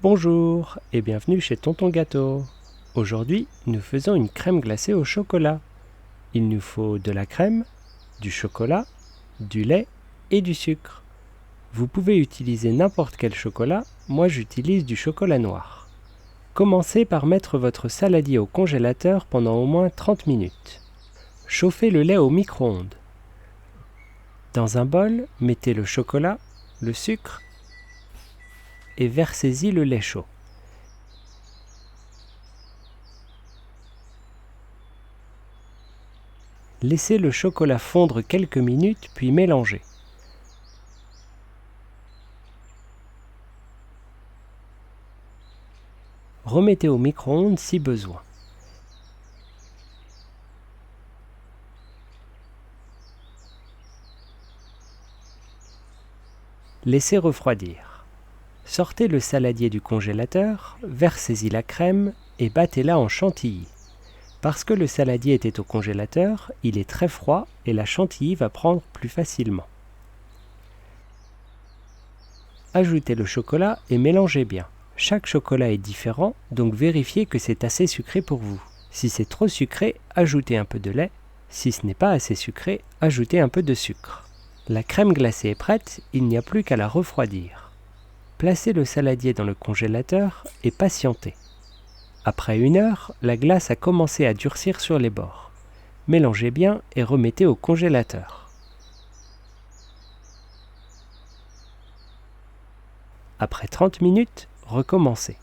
Bonjour et bienvenue chez Tonton Gâteau. Aujourd'hui, nous faisons une crème glacée au chocolat. Il nous faut de la crème, du chocolat, du lait et du sucre. Vous pouvez utiliser n'importe quel chocolat, moi j'utilise du chocolat noir. Commencez par mettre votre saladier au congélateur pendant au moins 30 minutes. Chauffez le lait au micro-ondes. Dans un bol, mettez le chocolat, le sucre et versez-y le lait chaud. Laissez le chocolat fondre quelques minutes puis mélangez. Remettez au micro-ondes si besoin. Laissez refroidir. Sortez le saladier du congélateur, versez-y la crème et battez-la en chantilly. Parce que le saladier était au congélateur, il est très froid et la chantilly va prendre plus facilement. Ajoutez le chocolat et mélangez bien. Chaque chocolat est différent, donc vérifiez que c'est assez sucré pour vous. Si c'est trop sucré, ajoutez un peu de lait. Si ce n'est pas assez sucré, ajoutez un peu de sucre. La crème glacée est prête, il n'y a plus qu'à la refroidir. Placez le saladier dans le congélateur et patientez. Après 1 heure, la glace a commencé à durcir sur les bords. Mélangez bien et remettez au congélateur. Après 30 minutes, recommencez.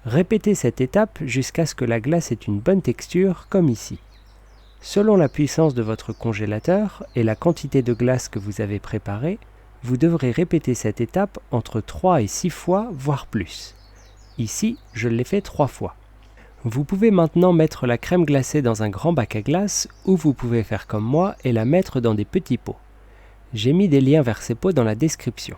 Répétez cette étape jusqu'à ce que la glace ait une bonne texture, comme ici. Selon la puissance de votre congélateur et la quantité de glace que vous avez préparée, vous devrez répéter cette étape entre 3 et 6 fois, voire plus. Ici, je l'ai fait 3 fois. Vous pouvez maintenant mettre la crème glacée dans un grand bac à glace ou vous pouvez faire comme moi et la mettre dans des petits pots. J'ai mis des liens vers ces pots dans la description.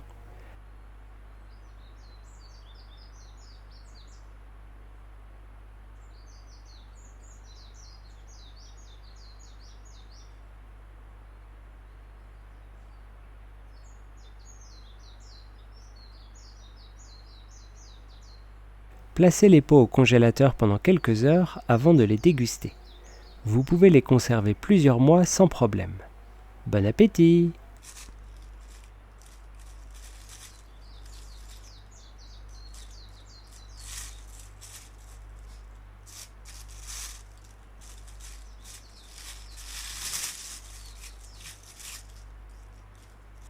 Placez les pots au congélateur pendant quelques heures avant de les déguster. Vous pouvez les conserver plusieurs mois sans problème. Bon appétit!